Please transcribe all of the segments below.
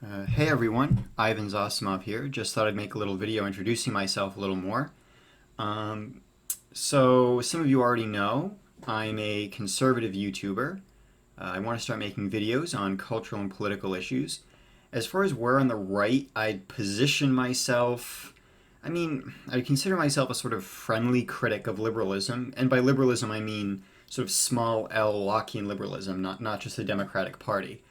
Hey everyone, Ivan Zosimov here. Just thought I'd make a little video introducing myself a little more. Um, so, some of you already know I'm a conservative YouTuber. I want to start making videos on cultural and political issues. As far as where on the right I'd position myself, I consider myself a sort of friendly critic of liberalism, and by liberalism I mean sort of small L Lockean liberalism, not just the Democratic Party.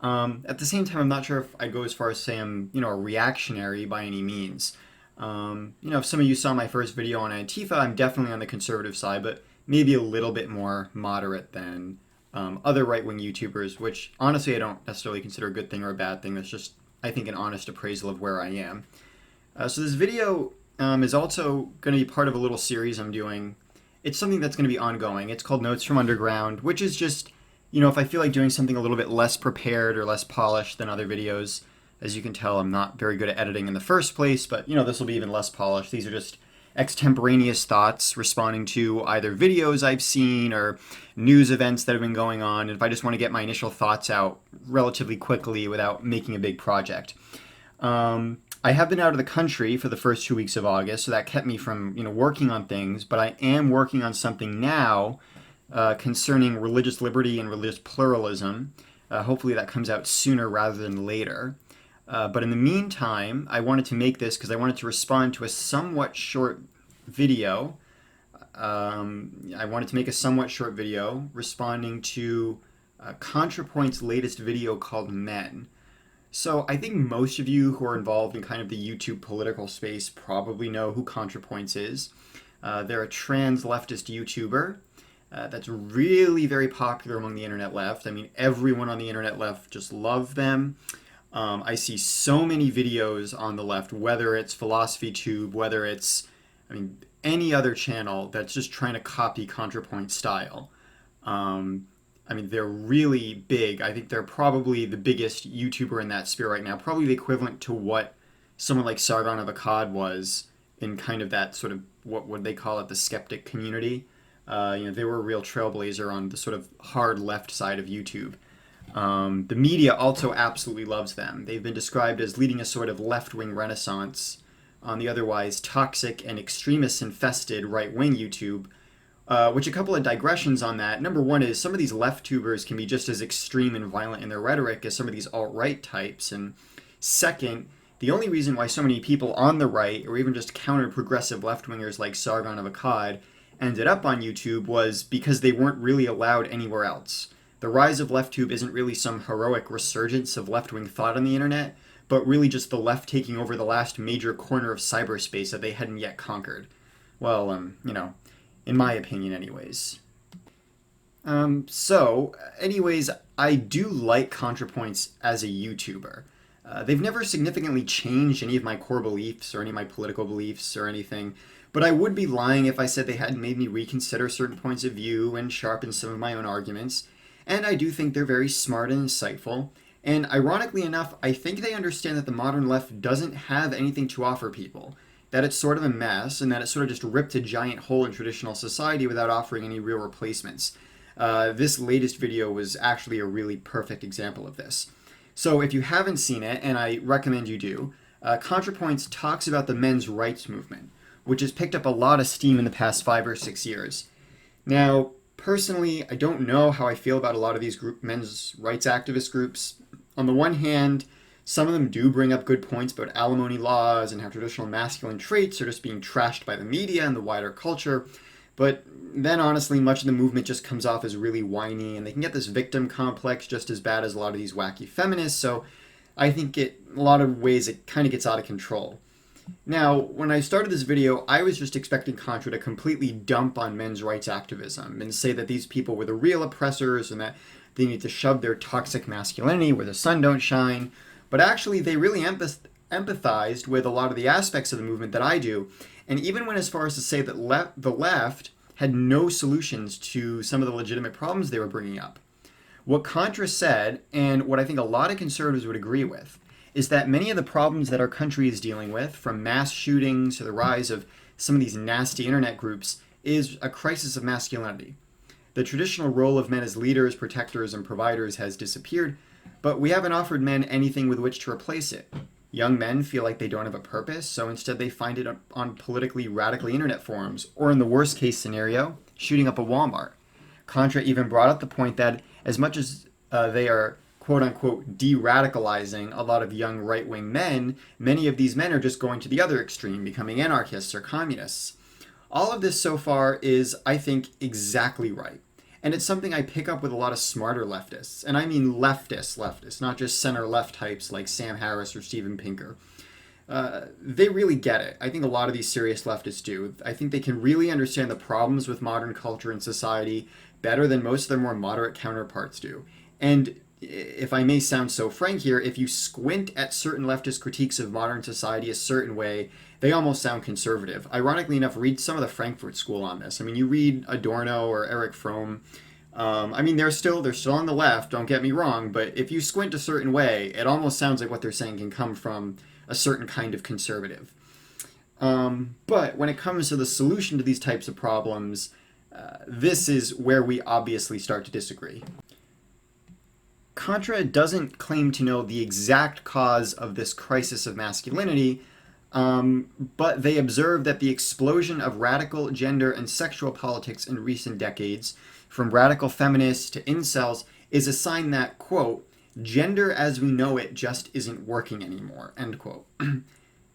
At the same time, I'm not sure if I'd go as far as say I'm, a reactionary by any means. If some of you saw my first video on Antifa, I'm definitely on the conservative side, but maybe a little bit more moderate than other right-wing YouTubers, which honestly I don't necessarily consider a good thing or a bad thing. That's just, I think, an honest appraisal of where I am. So this video is also going to be part of a little series I'm doing. It's something that's going to be ongoing. It's called Notes from Underground, which is just if I feel like doing something a little bit less prepared or less polished than other videos. As you can tell, I'm not very good at editing in the first place, but this will be even less polished. These are just extemporaneous thoughts responding to either videos I've seen or news events that have been going on, and if I just want to get my initial thoughts out relatively quickly without making a big project. I have been out of the country for the first 2 weeks of August, so that kept me from working on things, but I am working on something now concerning religious liberty and religious pluralism. Hopefully that comes out sooner rather than later. But in the meantime, I wanted to make this because I wanted to respond to a somewhat short video. I wanted to make a somewhat short video responding to Contrapoints' latest video called Men. So I think most of you who are involved in kind of the YouTube political space probably know who Contrapoints is. They're a trans leftist YouTuber. That's really very popular among the internet left. I mean, everyone on the internet left just loves them. I see so many videos on the left, whether it's PhilosophyTube, whether it's, any other channel that's just trying to copy Contrapoint style. They're really big. I think they're probably the biggest YouTuber in that sphere right now, probably the equivalent to what someone like Sargon of Akkad was in kind of that sort of, what would they call it, the skeptic community. They were a real trailblazer on the sort of hard left side of YouTube. The media also absolutely loves them. They've been described as leading a sort of left-wing renaissance on the otherwise toxic and extremist-infested right-wing YouTube, which a couple of digressions on that. Number one is some of these left-tubers can be just as extreme and violent in their rhetoric as some of these alt-right types. And second, the only reason why so many people on the right, or even just counter-progressive left-wingers like Sargon of Akkad, ended up on YouTube was because they weren't really allowed anywhere else. The rise of LeftTube isn't really some heroic resurgence of left-wing thought on the internet, but really just the left taking over the last major corner of cyberspace that they hadn't yet conquered. Well, in my opinion anyways. Anyways, I do like Contrapoints as a YouTuber. They've never significantly changed any of my core beliefs or any of my political beliefs or anything, but I would be lying if I said they hadn't made me reconsider certain points of view and sharpen some of my own arguments. And I do think they're very smart and insightful. And ironically enough, I think they understand that the modern left doesn't have anything to offer people, that it's sort of a mess, and that it sort of just ripped a giant hole in traditional society without offering any real replacements. This latest video was actually a really perfect example of this. So if you haven't seen it, and I recommend you do, Contrapoints talks about the men's rights movement, which has picked up a lot of steam in the past 5 or 6 years. Now, personally, I don't know how I feel about a lot of these men's rights activist groups. On the one hand, some of them do bring up good points about alimony laws and how traditional masculine traits are just being trashed by the media and the wider culture. But then, honestly, much of the movement just comes off as really whiny, and they can get this victim complex just as bad as a lot of these wacky feminists. So I think in a lot of ways it kind of gets out of control. Now, when I started this video, I was just expecting Contra to completely dump on men's rights activism and say that these people were the real oppressors and that they need to shove their toxic masculinity where the sun don't shine. But actually, they really empathized with a lot of the aspects of the movement that I do, and even went as far as to say that the left had no solutions to some of the legitimate problems they were bringing up. What Contra said, and what I think a lot of conservatives would agree with, is that many of the problems that our country is dealing with, from mass shootings to the rise of some of these nasty internet groups, is a crisis of masculinity. The traditional role of men as leaders, protectors, and providers has disappeared, but we haven't offered men anything with which to replace it. Young men feel like they don't have a purpose, so instead they find it on politically radical internet forums, or in the worst case scenario, shooting up a Walmart. Contra even brought up the point that as much as they are quote-unquote de-radicalizing a lot of young right-wing men, many of these men are just going to the other extreme, becoming anarchists or communists. All of this so far is, I think, exactly right. And it's something I pick up with a lot of smarter leftists. And I mean leftists, not just center-left types like Sam Harris or Steven Pinker. They really get it. I think a lot of these serious leftists do. I think they can really understand the problems with modern culture and society better than most of their more moderate counterparts do. And if I may sound so frank here, if you squint at certain leftist critiques of modern society a certain way, they almost sound conservative. Ironically enough, read some of the Frankfurt School on this. I mean, you read Adorno or Erich Fromm. I mean, they're still on the left, don't get me wrong, but if you squint a certain way, it almost sounds like what they're saying can come from a certain kind of conservative. But when it comes to the solution to these types of problems, this is where we obviously start to disagree. Contra doesn't claim to know the exact cause of this crisis of masculinity, but they observe that the explosion of radical gender and sexual politics in recent decades, from radical feminists to incels, is a sign that, quote, gender as we know it just isn't working anymore, end quote.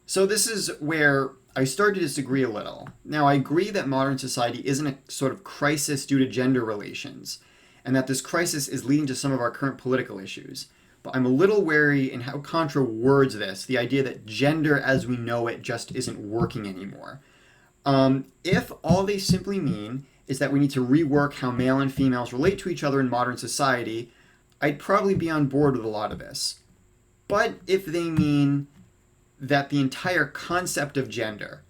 So this is where I start to disagree a little. Now, I agree that modern society isn't a sort of crisis due to gender relations, and that this crisis is leading to some of our current political issues. But I'm a little wary in how Contra words this, the idea that gender as we know it just isn't working anymore. If all they simply mean is that we need to rework how male and females relate to each other in modern society, I'd probably be on board with a lot of this. But if they mean that the entire concept of gender,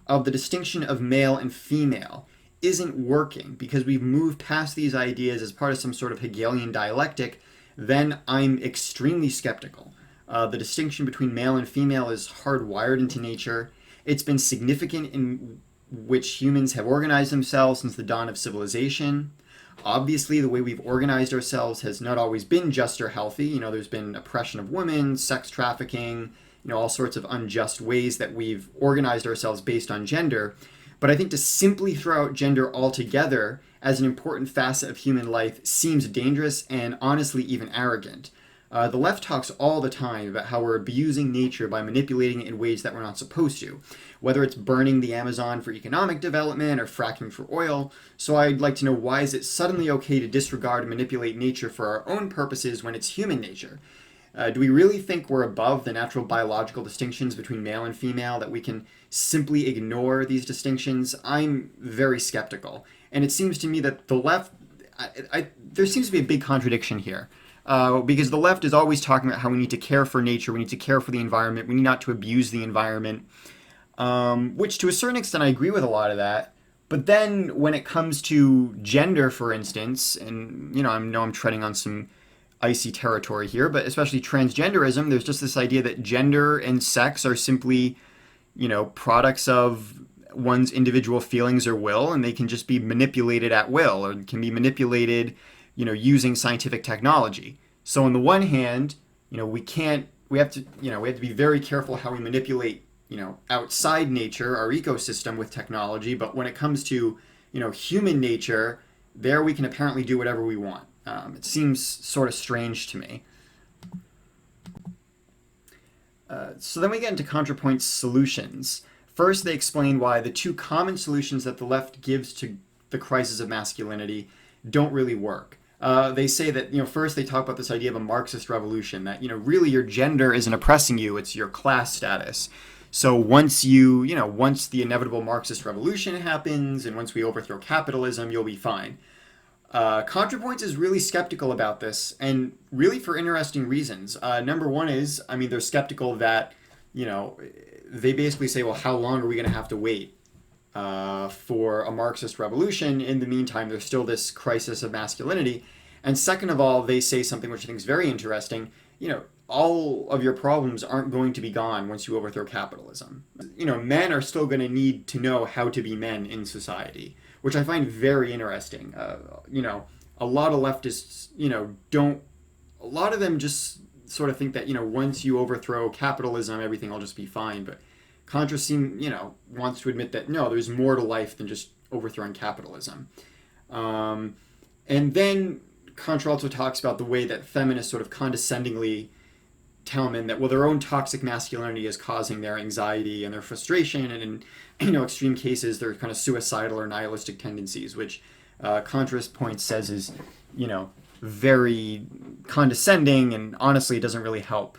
of the distinction of male and female, isn't working because we've moved past these ideas as part of some sort of Hegelian dialectic, then I'm extremely skeptical. The distinction between male and female is hardwired into nature. It's been significant in which humans have organized themselves since the dawn of civilization. Obviously, the way we've organized ourselves has not always been just or healthy. You know, there's been oppression of women, sex trafficking, you know, all sorts of unjust ways that we've organized ourselves based on gender. But I think to simply throw out gender altogether as an important facet of human life seems dangerous and honestly even arrogant. The left talks all the time about how we're abusing nature by manipulating it in ways that we're not supposed to, whether it's burning the Amazon for economic development or fracking for oil. So I'd like to know, why is it suddenly okay to disregard and manipulate nature for our own purposes when it's human nature? Do we really think we're above the natural biological distinctions between male and female, that we can simply ignore these distinctions? I'm very skeptical. And it seems to me that the left, there seems to be a big contradiction here. Because the left is always talking about how we need to care for nature, we need to care for the environment, we need not to abuse the environment, which to a certain extent I agree with a lot of that. But then when it comes to gender, for instance, and you know, I know I'm treading on some icy territory here, but especially transgenderism, there's just this idea that gender and sex are simply, you know, products of one's individual feelings or will, and they can just be manipulated at will, or can be manipulated, you know, using scientific technology. So on the one hand, you know, we have to be very careful how we manipulate, you know, outside nature, our ecosystem with technology, but when it comes to, you know, human nature, there we can apparently do whatever we want. It seems sort of strange to me. So then we get into Contrapoints solutions. First, they explain why the two common solutions that the left gives to the crisis of masculinity don't really work. They say that, you know, first they talk about this idea of a Marxist revolution, that, you know, really your gender isn't oppressing you, it's your class status. So once the inevitable Marxist revolution happens, and once we overthrow capitalism, you'll be fine. Contrapoints is really skeptical about this, and really for interesting reasons. Number one is, I mean, they're skeptical that, you know, they basically say, well, how long are we going to have to wait for a Marxist revolution? In the meantime, there's still this crisis of masculinity. And second of all, they say something which I think is very interesting. You know, all of your problems aren't going to be gone once you overthrow capitalism. You know, men are still going to need to know how to be men in society. which I find very interesting. A lot of leftists, a lot of them just sort of think that, once you overthrow capitalism, everything will just be fine. But Contra wants to admit that, no, there's more to life than just overthrowing capitalism. And then Contra also talks about the way that feminists sort of condescendingly tell men that, well, their own toxic masculinity is causing their anxiety and their frustration, and in extreme cases, their kind of suicidal or nihilistic tendencies, which Contrapoints says is, very condescending, and honestly, it doesn't really help.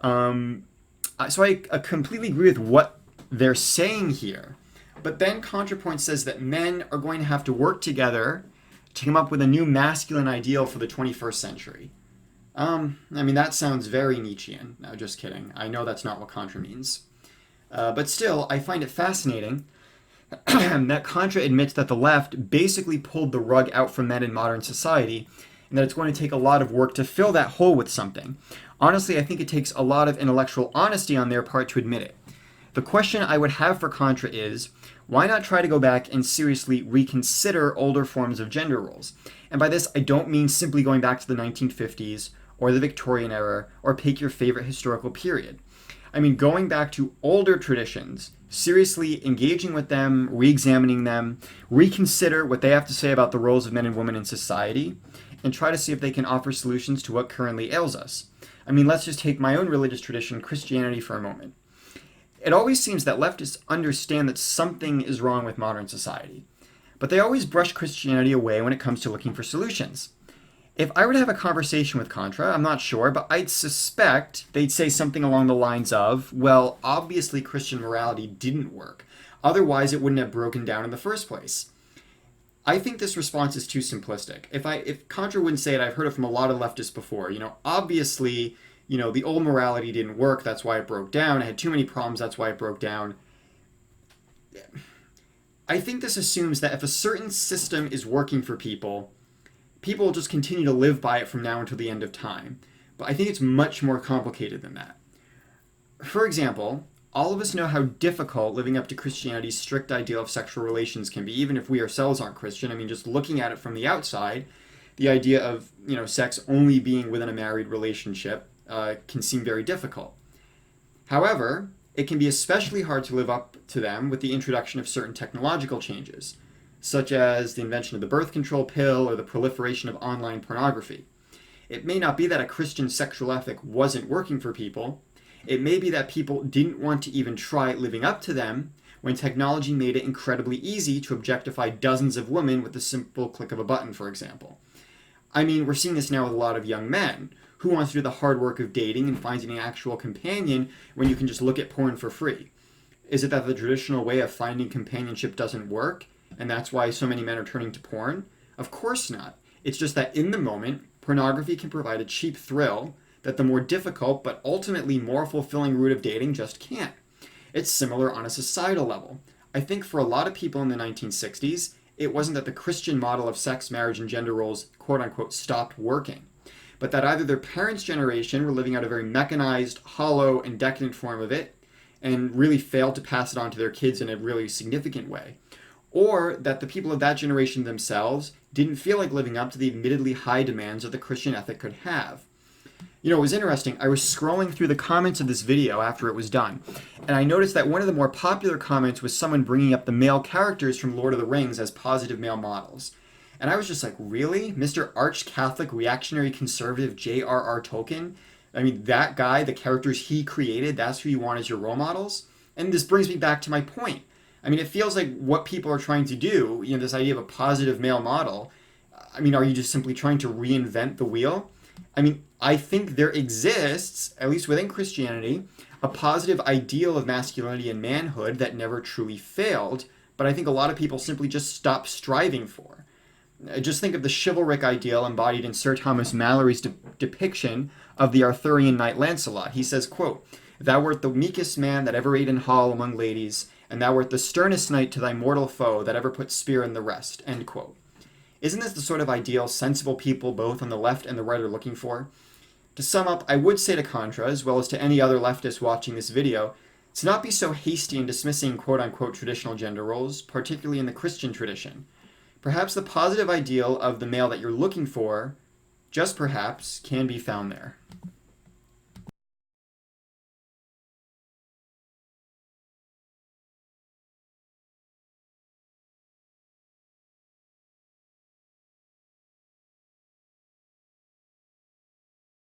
So I completely agree with what they're saying here. But then Contrapoint says that men are going to have to work together to come up with a new masculine ideal for the 21st century. That sounds very Nietzschean. No, just kidding. I know that's not what Contra means. But still, I find it fascinating that Contra admits that the left basically pulled the rug out from men in modern society, and that it's going to take a lot of work to fill that hole with something. Honestly, I think it takes a lot of intellectual honesty on their part to admit it. The question I would have for Contra is, why not try to go back and seriously reconsider older forms of gender roles? And by this, I don't mean simply going back to the 1950s or the Victorian era or pick your favorite historical period. I mean going back to older traditions, seriously engaging with them, re-examining them, reconsider what they have to say about the roles of men and women in society, and try to see if they can offer solutions to what currently ails us. Let's just take my own religious tradition, Christianity, for a moment. It always seems that leftists understand that something is wrong with modern society, but they always brush Christianity away when it comes to looking for solutions. If I were to have a conversation with Contra, I'm not sure, but I'd suspect they'd say something along the lines of, well, obviously Christian morality didn't work. Otherwise, it wouldn't have broken down in the first place. I think this response is too simplistic. If Contra wouldn't say it, I've heard it from a lot of leftists before. Obviously, the old morality didn't work, that's why it broke down. It had too many problems, that's why it broke down. I think this assumes that if a certain system is working for people will just continue to live by it from now until the end of time. But I think it's much more complicated than that. For example, all of us know how difficult living up to Christianity's strict ideal of sexual relations can be, even if we ourselves aren't Christian. Just looking at it from the outside, the idea of, sex only being within a married relationship can seem very difficult. However, it can be especially hard to live up to them with the introduction of certain technological changes, such as the invention of the birth control pill or the proliferation of online pornography. It may not be that a Christian sexual ethic wasn't working for people. It may be that people didn't want to even try living up to them when technology made it incredibly easy to objectify dozens of women with the simple click of a button, for example. We're seeing this now with a lot of young men. Who wants to do the hard work of dating and finding an actual companion when you can just look at porn for free? Is it that the traditional way of finding companionship doesn't work, and that's why so many men are turning to porn? Of course not. It's just that in the moment, pornography can provide a cheap thrill that the more difficult but ultimately more fulfilling route of dating just can't. It's similar on a societal level. I think for a lot of people in the 1960s, it wasn't that the Christian model of sex, marriage, and gender roles, quote-unquote, stopped working, but that either their parents' generation were living out a very mechanized, hollow, and decadent form of it, and really failed to pass it on to their kids in a really significant way, or that the people of that generation themselves didn't feel like living up to the admittedly high demands that the Christian ethic could have. It was interesting. I was scrolling through the comments of this video after it was done, and I noticed that one of the more popular comments was someone bringing up the male characters from Lord of the Rings as positive male models. And I was just like, really? Mr. Arch-Catholic Reactionary Conservative J.R.R. Tolkien? That guy, the characters he created, that's who you want as your role models? And this brings me back to my point. It feels like what people are trying to do, this idea of a positive male model, are you just simply trying to reinvent the wheel? I think there exists, at least within Christianity, a positive ideal of masculinity and manhood that never truly failed, but I think a lot of people simply just stop striving for. Just think of the chivalric ideal embodied in Sir Thomas Malory's depiction of the Arthurian knight Lancelot. He says, quote, "Thou wert the meekest man that ever ate in hall among ladies, and thou wert the sternest knight to thy mortal foe that ever put spear in the rest." End quote. Isn't this the sort of ideal sensible people both on the left and the right are looking for? To sum up, I would say to Contra, as well as to any other leftist watching this video, To not be so hasty in dismissing quote-unquote traditional gender roles, particularly in the Christian tradition. Perhaps the positive ideal of the male that you're looking for, just perhaps, can be found there.